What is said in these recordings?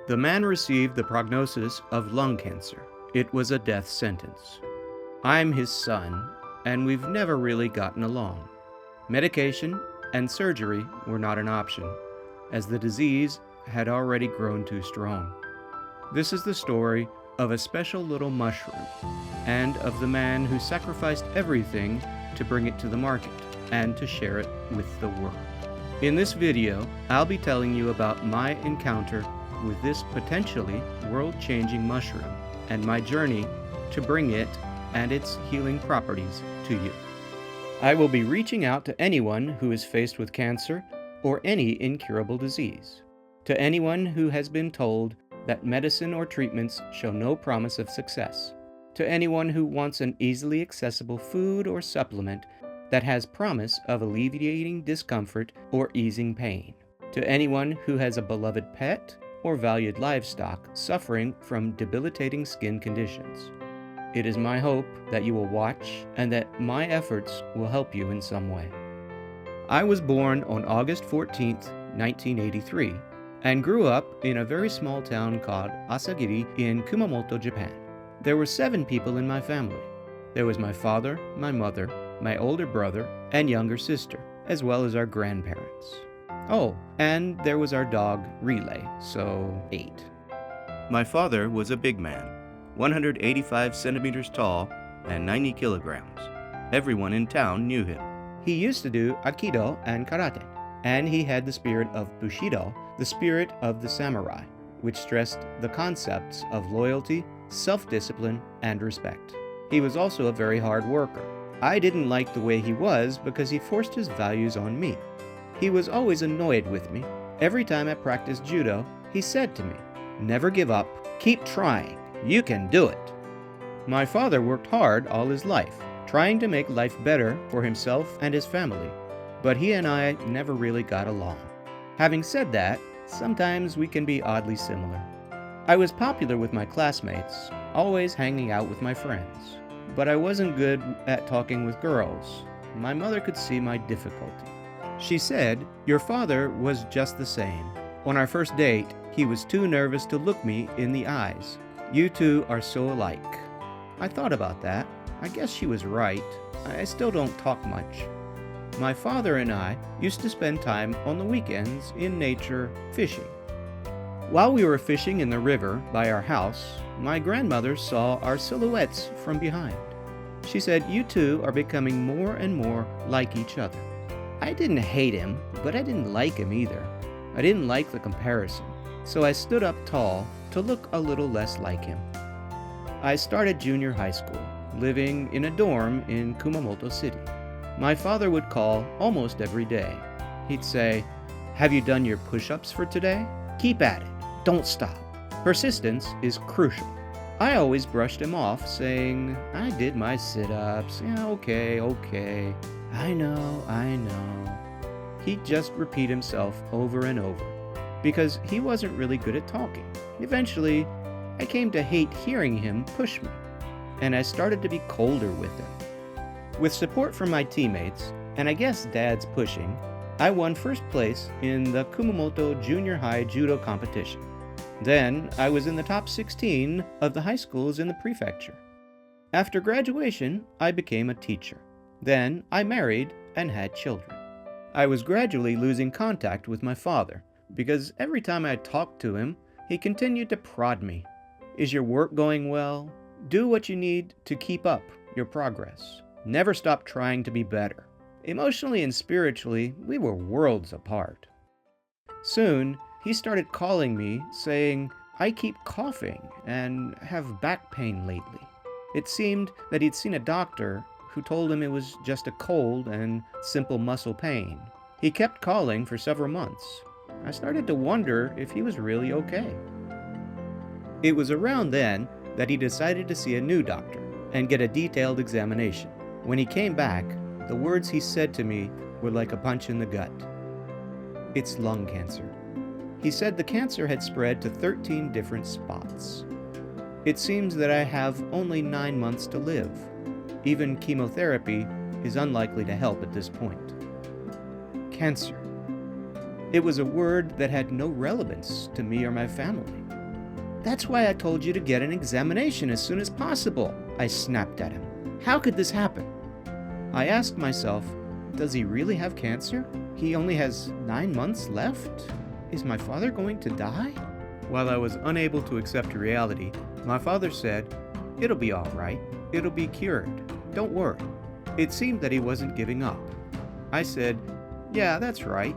The man received the prognosis of lung cancer. It was a death sentence. I'm his son, and we've never really gotten along. Medication and surgery were not an option, as the disease had already grown too strong. This is the story of a special little mushroom, and of the man who sacrificed everything to bring it to the market and to share it with the world. In this video, I'll be telling you about my encounter with this potentially world-changing mushroom and my journey to bring it and its healing properties to you. I will be reaching out to anyone who is faced with cancer or any incurable disease, to anyone who has been told that medicine or treatments show no promise of success, to anyone who wants an easily accessible food or supplement that has promise of alleviating discomfort or easing pain, to anyone who has a beloved pet or valued livestock suffering from debilitating skin conditions. It is my hope that you will watch and that my efforts will help you in some way. I was born on August 14th, 1983, and grew up in a very small town called Asagiri in Kumamoto, Japan. There were 7 people in my family. There was my father, my mother, my older brother, and younger sister, as well as our grandparents. Oh, and there was our dog, Relay, so 8. My father was a big man, 185 centimeters tall and 90 kilograms. Everyone in town knew him. He used to do Aikido and Karate, and he had the spirit of Bushido, the spirit of the samurai, which stressed the concepts of loyalty, self-discipline, and respect. He was also a very hard worker. I didn't like the way he was because he forced his values on me. He was always annoyed with me. Every time I practiced judo, he said to me, "Never give up, keep trying, you can do it." My father worked hard all his life, trying to make life better for himself and his family, but he and I never really got along. Having said that, sometimes we can be oddly similar. I was popular with my classmates, always hanging out with my friends, but I wasn't good at talking with girls. My mother could see my difficulty. She said, "Your father was just the same. On our first date, he was too nervous to look me in the eyes. You two are so alike." I thought about that. I guess she was right. I still don't talk much. My father and I used to spend time on the weekends in nature fishing. While we were fishing in the river by our house, my grandmother saw our silhouettes from behind. She said, "You two are becoming more and more like each other." I didn't hate him, but I didn't like him either. I didn't like the comparison, so I stood up tall to look a little less like him. I started junior high school, living in a dorm in Kumamoto City. My father would call almost every day. He'd say, "Have you done your push-ups for today? Keep at it. Don't stop. Persistence is crucial." I always brushed him off, saying, "I did my sit-ups. Yeah, okay. I know. He'd just repeat himself over and over, because he wasn't really good at talking. Eventually, I came to hate hearing him push me, and I started to be colder with him. With support from my teammates, and I guess Dad's pushing, I won first place in the Kumamoto Junior High Judo competition. Then, I was in the top 16 of the high schools in the prefecture. After graduation, I became a teacher. Then, I married and had children. I was gradually losing contact with my father, because every time I talked to him, he continued to prod me. "Is your work going well? Do what you need to keep up your progress. Never stop trying to be better." Emotionally and spiritually, we were worlds apart. Soon, he started calling me, saying, "I keep coughing and have back pain lately." It seemed that he'd seen a doctor who told him it was just a cold and simple muscle pain. He kept calling for several months. I started to wonder if he was really okay. It was around then that he decided to see a new doctor and get a detailed examination. When he came back, the words he said to me were like a punch in the gut. "It's lung cancer." He said the cancer had spread to 13 different spots. "It seems that I have only 9 months to live. Even chemotherapy is unlikely to help at this point." Cancer. It was a word that had no relevance to me or my family. "That's why I told you to get an examination as soon as possible," I snapped at him. "How could this happen?" I asked myself, does he really have cancer? He only has 9 months left? Is my father going to die? While I was unable to accept reality, my father said, "It'll be all right. It'll be cured. Don't worry." It seemed that he wasn't giving up. I said, "Yeah, that's right.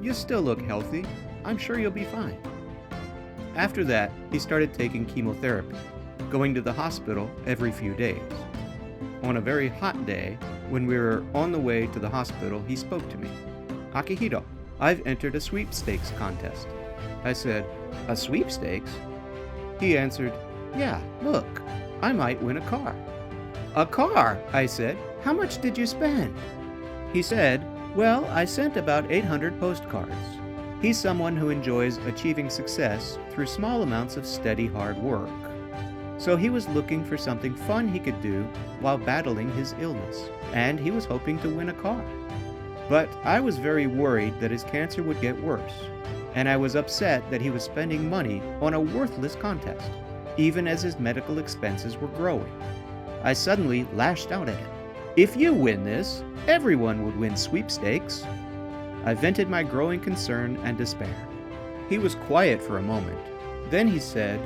You still look healthy. I'm sure you'll be fine." After that, he started taking chemotherapy, going to the hospital every few days. On a very hot day, when we were on the way to the hospital, he spoke to me. "Akihiro, I've entered a sweepstakes contest." I said, "A sweepstakes?" He answered, "Yeah, look, I might win a car." "A car?" I said. "How much did you spend?" He said, "Well, I sent about 800 postcards." He's someone who enjoys achieving success through small amounts of steady hard work. So he was looking for something fun he could do while battling his illness, and he was hoping to win a car. But I was very worried that his cancer would get worse, and I was upset that he was spending money on a worthless contest, even as his medical expenses were growing. I suddenly lashed out at him. "If you win this, everyone would win sweepstakes." I vented my growing concern and despair. He was quiet for a moment. Then he said,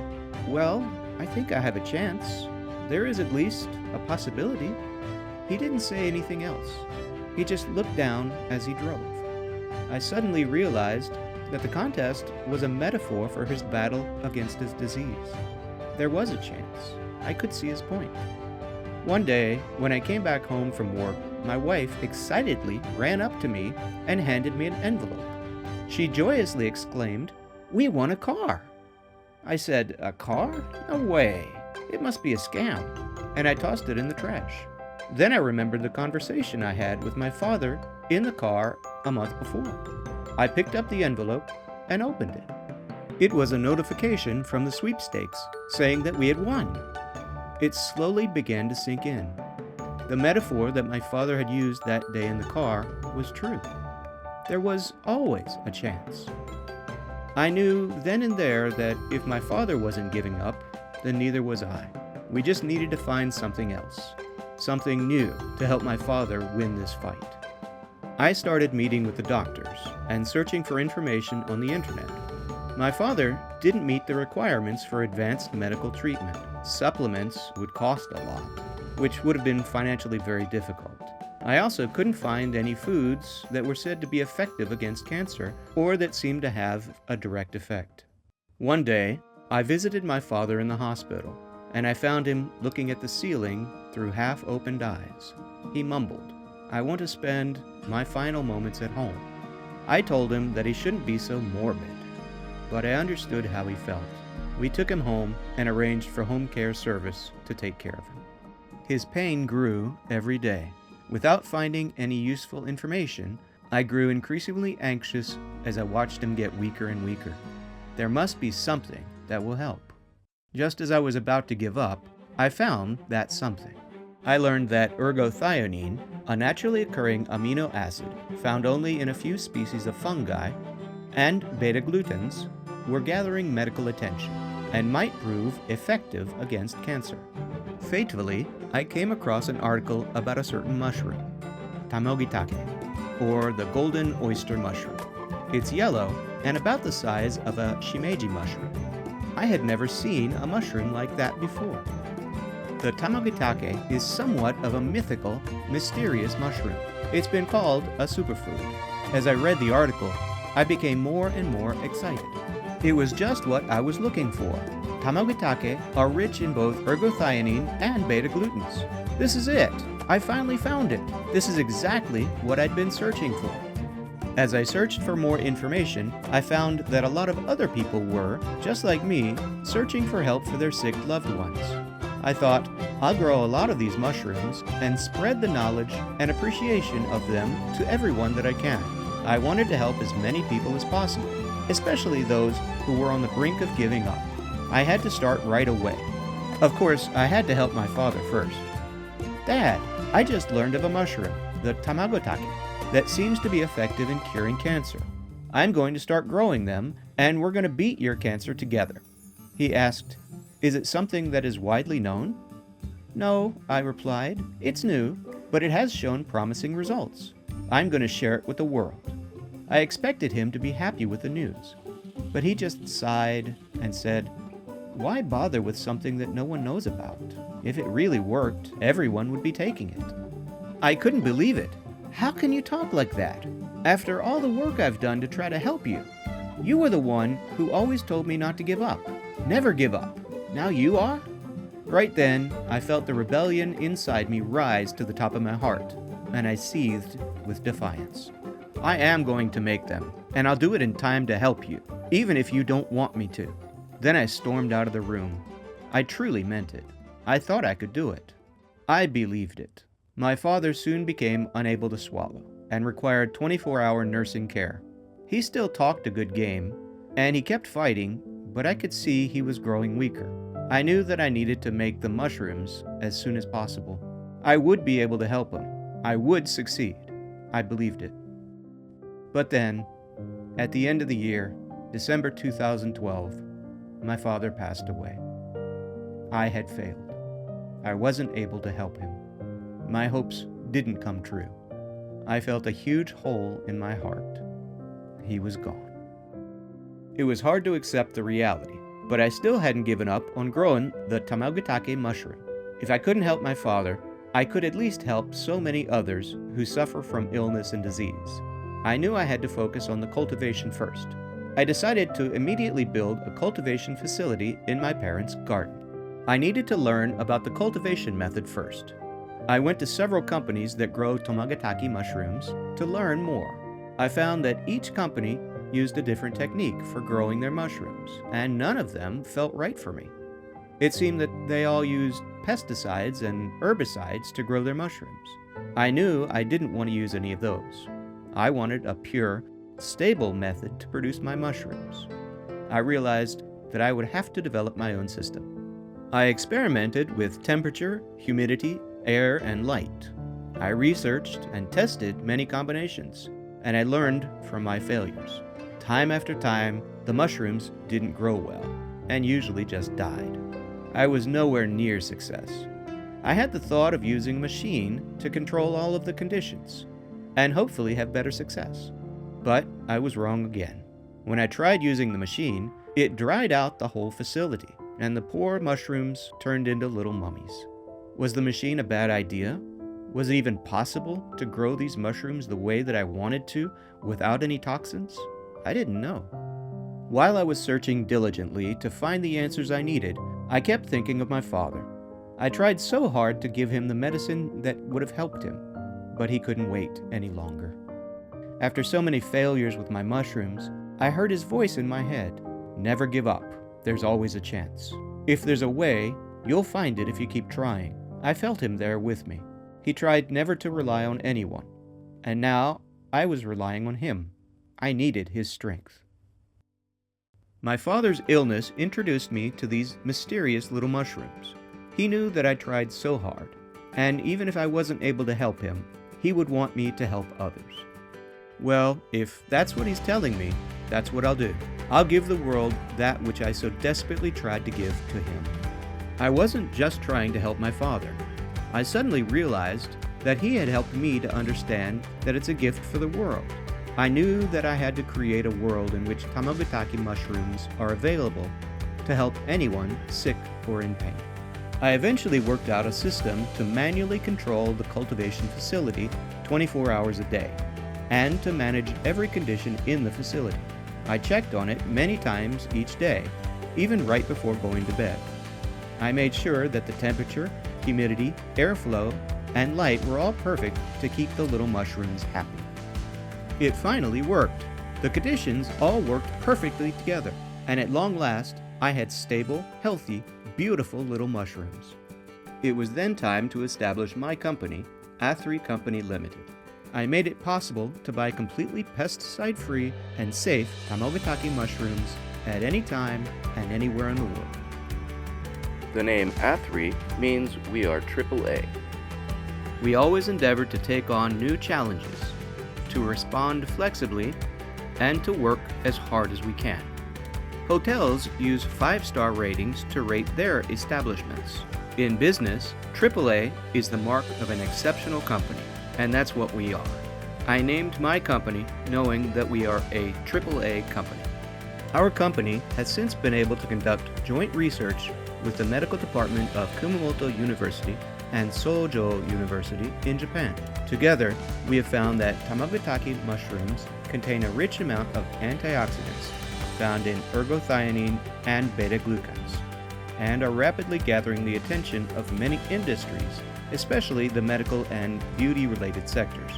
"Well, I think I have a chance. There is at least a possibility." He didn't say anything else. He just looked down as he drove. I suddenly realized that the contest was a metaphor for his battle against his disease. There was a chance. I could see his point. One day, when I came back home from work, my wife excitedly ran up to me and handed me an envelope. She joyously exclaimed, "We won a car." I said, "A car? No way. It must be a scam." And I tossed it in the trash. Then I remembered the conversation I had with my father in the car a month before. I picked up the envelope and opened it. It was a notification from the sweepstakes saying that we had won. It slowly began to sink in. The metaphor that my father had used that day in the car was true. There was always a chance. I knew then and there that if my father wasn't giving up, then neither was I. We just needed to find something else, something new to help my father win this fight. I started meeting with the doctors and searching for information on the internet. My father didn't meet the requirements for advanced medical treatment. Supplements would cost a lot, which would have been financially very difficult. I also couldn't find any foods that were said to be effective against cancer or that seemed to have a direct effect. One day, I visited my father in the hospital, and I found him looking at the ceiling through half-opened eyes. He mumbled, "I want to spend my final moments at home." I told him that he shouldn't be so morbid, but I understood how he felt. We took him home and arranged for home care service to take care of him. His pain grew every day. Without finding any useful information, I grew increasingly anxious as I watched him get weaker and weaker. There must be something that will help. Just as I was about to give up, I found that something. I learned that ergothioneine, a naturally occurring amino acid found only in a few species of fungi, and beta-glucans were gathering medical attention and might prove effective against cancer. Fatefully, I came across an article about a certain mushroom, Tamogi, or the golden oyster mushroom. It's yellow and about the size of a shimeji mushroom. I had never seen a mushroom like that before. The Tamogi is somewhat of a mythical, mysterious mushroom. It's been called a superfood. As I read the article, I became more and more excited. It was just what I was looking for. Tamogi are rich in both ergothioneine and beta-glucans. This is it. I finally found it. This is exactly what I'd been searching for. As I searched for more information, I found that a lot of other people were, just like me, searching for help for their sick loved ones. I thought, I'll grow a lot of these mushrooms and spread the knowledge and appreciation of them to everyone that I can. I wanted to help as many people as possible, especially those who were on the brink of giving up. I had to start right away. Of course, I had to help my father first. "Dad, I just learned of a mushroom, the Tamagotake, that seems to be effective in curing cancer. I'm going to start growing them, and we're going to beat your cancer together." He asked, "Is it something that is widely known?" "No," I replied. "It's new, but it has shown promising results. I'm going to share it with the world." I expected him to be happy with the news, but he just sighed and said, "Why bother with something that no one knows about? If it really worked, everyone would be taking it." I couldn't believe it. "How can you talk like that? After all the work I've done to try to help you. You were the one who always told me not to give up. Never give up. Now you are?" Right then, I felt the rebellion inside me rise to the top of my heart, and I seethed with defiance. "I am going to make them, and I'll do it in time to help you, even if you don't want me to." Then I stormed out of the room. I truly meant it. I thought I could do it. I believed it. My father soon became unable to swallow and required 24-hour nursing care. He still talked a good game, and he kept fighting, but I could see he was growing weaker. I knew that I needed to make the mushrooms as soon as possible. I would be able to help him. I would succeed. I believed it. But then, at the end of the year, December 2012, my father passed away. I had failed. I wasn't able to help him. My hopes didn't come true. I felt a huge hole in my heart. He was gone. It was hard to accept the reality, but I still hadn't given up on growing the Tamogi mushroom. If I couldn't help my father, I could at least help so many others who suffer from illness and disease. I knew I had to focus on the cultivation first. I decided to immediately build a cultivation facility in my parents' garden. I needed to learn about the cultivation method first. I went to several companies that grow Tamogi mushrooms to learn more. I found that each company used a different technique for growing their mushrooms, and none of them felt right for me. It seemed that they all used pesticides and herbicides to grow their mushrooms. I knew I didn't want to use any of those. I wanted a pure, stable method to produce my mushrooms. I realized that I would have to develop my own system. I experimented with temperature, humidity, air, and light. I researched and tested many combinations, and I learned from my failures. Time after time, the mushrooms didn't grow well, and usually just died. I was nowhere near success. I had the thought of using a machine to control all of the conditions, and hopefully have better success. But I was wrong again. When I tried using the machine, it dried out the whole facility, and the poor mushrooms turned into little mummies. Was the machine a bad idea? Was it even possible to grow these mushrooms the way that I wanted to without any toxins? I didn't know. While I was searching diligently to find the answers I needed, I kept thinking of my father. I tried so hard to give him the medicine that would have helped him, but he couldn't wait any longer. After so many failures with my mushrooms, I heard his voice in my head. "Never give up. There's always a chance. If there's a way, you'll find it if you keep trying." I felt him there with me. He tried never to rely on anyone, and now I was relying on him. I needed his strength. My father's illness introduced me to these mysterious little mushrooms. He knew that I tried so hard, and even if I wasn't able to help him, he would want me to help others. Well, if that's what he's telling me, that's what I'll do. I'll give the world that which I so desperately tried to give to him. I wasn't just trying to help my father. I suddenly realized that he had helped me to understand that it's a gift for the world. I knew that I had to create a world in which Tamogi mushrooms are available to help anyone sick or in pain. I eventually worked out a system to manually control the cultivation facility 24 hours a day, and to manage every condition in the facility. I checked on it many times each day, even right before going to bed. I made sure that the temperature, humidity, airflow, and light were all perfect to keep the little mushrooms happy. It finally worked. The conditions all worked perfectly together, and at long last, I had stable, healthy, beautiful little mushrooms. It was then time to establish my company, Asagiri Company Limited. I made it possible to buy completely pesticide-free and safe Tamogi mushrooms at any time and anywhere in the world. The name Asagiri means we are AAA. We always endeavor to take on new challenges, to respond flexibly, and to work as hard as we can. Hotels use 5-star ratings to rate their establishments. In business, AAA is the mark of an exceptional company, and that's what we are. I named my company knowing that we are a AAA company. Our company has since been able to conduct joint research with the medical department of Kumamoto University and Sojo University in Japan. Together, we have found that Tamogi mushrooms contain a rich amount of antioxidants found in ergothioneine and beta-glucans, and are rapidly gathering the attention of many industries, especially the medical and beauty-related sectors.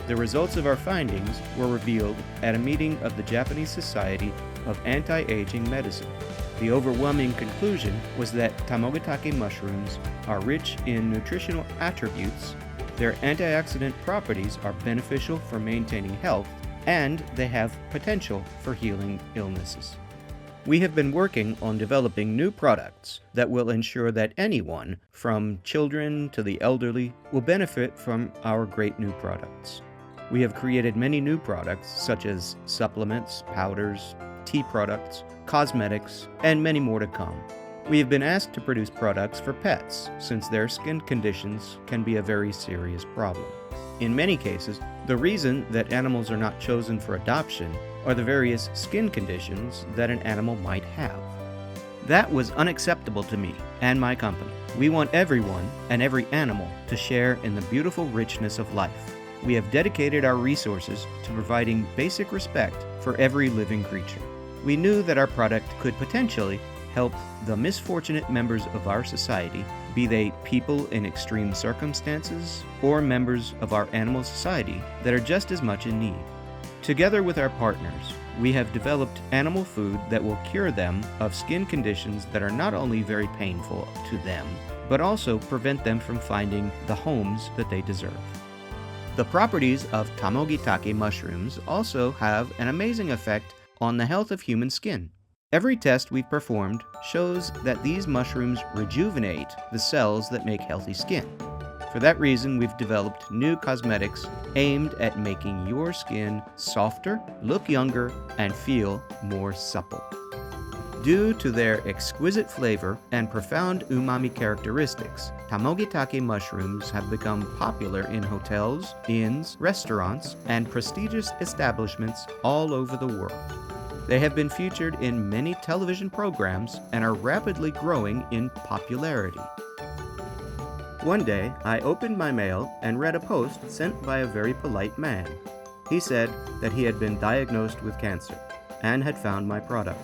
The results of our findings were revealed at a meeting of the Japanese Society of Anti-Aging Medicine. The overwhelming conclusion was that Tamogi mushrooms are rich in nutritional attributes, their antioxidant properties are beneficial for maintaining health, and they have potential for healing illnesses. We have been working on developing new products that will ensure that anyone, from children to the elderly, will benefit from our great new products. We have created many new products such as supplements, powders, tea products, cosmetics, and many more to come. We have been asked to produce products for pets since their skin conditions can be a very serious problem. In many cases, the reason that animals are not chosen for adoption are the various skin conditions that an animal might have. That was unacceptable to me and my company. We want everyone and every animal to share in the beautiful richness of life. We have dedicated our resources to providing basic respect for every living creature. We knew that our product could potentially help the misfortunate members of our society, be they people in extreme circumstances or members of our animal society that are just as much in need. Together with our partners, we have developed animal food that will cure them of skin conditions that are not only very painful to them, but also prevent them from finding the homes that they deserve. The properties of Tamogi mushrooms also have an amazing effect on the health of human skin. Every test we've performed shows that these mushrooms rejuvenate the cells that make healthy skin. For that reason, we've developed new cosmetics aimed at making your skin softer, look younger, and feel more supple. Due to their exquisite flavor and profound umami characteristics, Tamogi mushrooms have become popular in hotels, inns, restaurants, and prestigious establishments all over the world. They have been featured in many television programs and are rapidly growing in popularity. One day, I opened my mail and read a post sent by a very polite man. He said that he had been diagnosed with cancer and had found my product.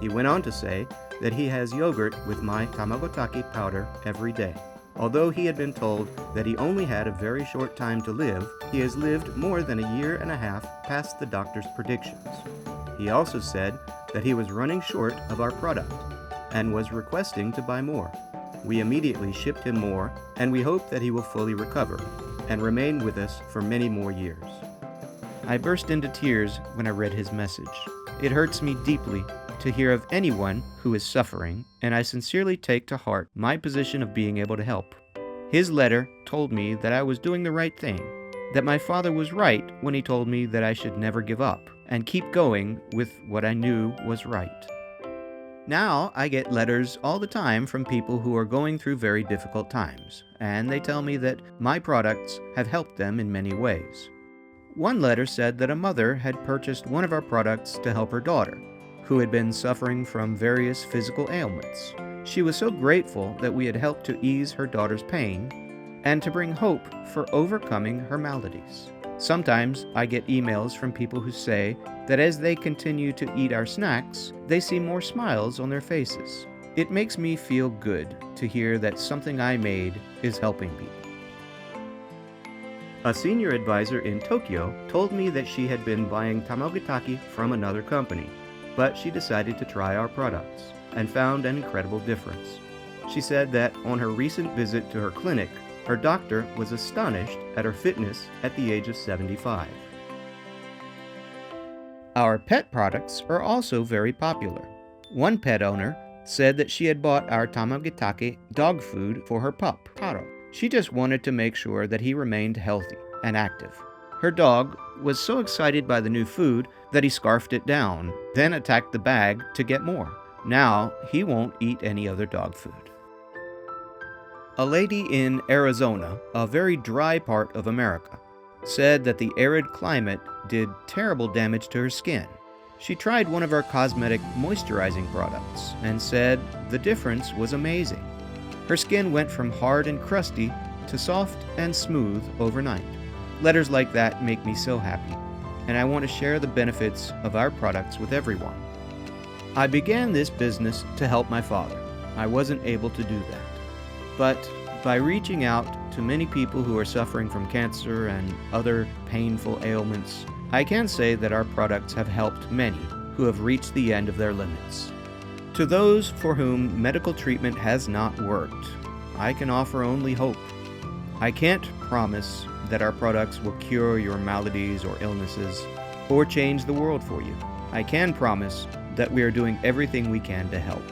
He went on to say that he has yogurt with my Tamagotaki powder every day. Although he had been told that he only had a very short time to live, he has lived more than a year and a half past the doctor's predictions. He also said that he was running short of our product and was requesting to buy more. We immediately shipped him more, and we hope that he will fully recover and remain with us for many more years. I burst into tears when I read his message. It hurts me deeply to hear of anyone who is suffering, and I sincerely take to heart my position of being able to help. His letter told me that I was doing the right thing, that my father was right when he told me that I should never give up and keep going with what I knew was right. Now I get letters all the time from people who are going through very difficult times, and they tell me that my products have helped them in many ways. One letter said that a mother had purchased one of our products to help her daughter, who had been suffering from various physical ailments. She was so grateful that we had helped to ease her daughter's pain and to bring hope for overcoming her maladies. Sometimes I get emails from people who say that as they continue to eat our snacks, they see more smiles on their faces. It makes me feel good to hear that something I made is helping people. A senior advisor in Tokyo told me that she had been buying Tamogi from another company, but she decided to try our products and found an incredible difference. She said that on her recent visit to her clinic, her doctor was astonished at her fitness at the age of 75. Our pet products are also very popular. One pet owner said that she had bought our Tamogi dog food for her pup, Taro. She just wanted to make sure that he remained healthy and active. Her dog was so excited by the new food that he scarfed it down, then attacked the bag to get more. Now he won't eat any other dog food. A lady in Arizona, a very dry part of America, said that the arid climate did terrible damage to her skin. She tried one of our cosmetic moisturizing products and said the difference was amazing. Her skin went from hard and crusty to soft and smooth overnight. Letters like that make me so happy, and I want to share the benefits of our products with everyone. I began this business to help my father. I wasn't able to do that. But by reaching out to many people who are suffering from cancer and other painful ailments, I can say that our products have helped many who have reached the end of their limits. To those for whom medical treatment has not worked, I can offer only hope. I can't promise that our products will cure your maladies or illnesses or change the world for you. I can promise that we are doing everything we can to help.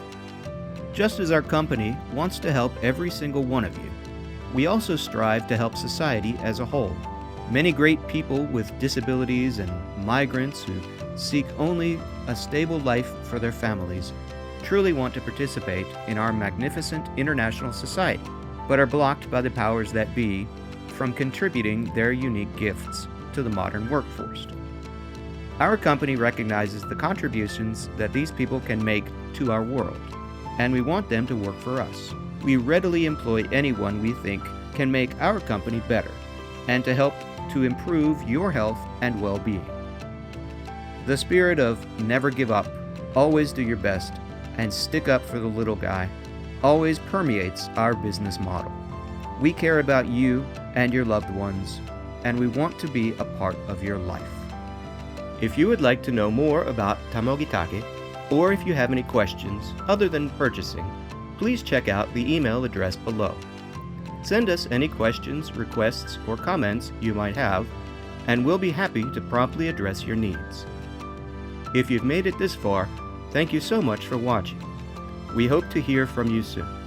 Just as our company wants to help every single one of you, we also strive to help society as a whole. Many great people with disabilities and migrants who seek only a stable life for their families truly want to participate in our magnificent international society, but are blocked by the powers that be from contributing their unique gifts to the modern workforce. Our company recognizes the contributions that these people can make to our world, and we want them to work for us. We readily employ anyone we think can make our company better and to help to improve your health and well-being. The spirit of never give up, always do your best, and stick up for the little guy always permeates our business model. We care about you and your loved ones, and we want to be a part of your life. If you would like to know more about Tamogi Take, or if you have any questions other than purchasing, please check out the email address below. Send us any questions, requests, or comments you might have, and we'll be happy to promptly address your needs. If you've made it this far, thank you so much for watching. We hope to hear from you soon.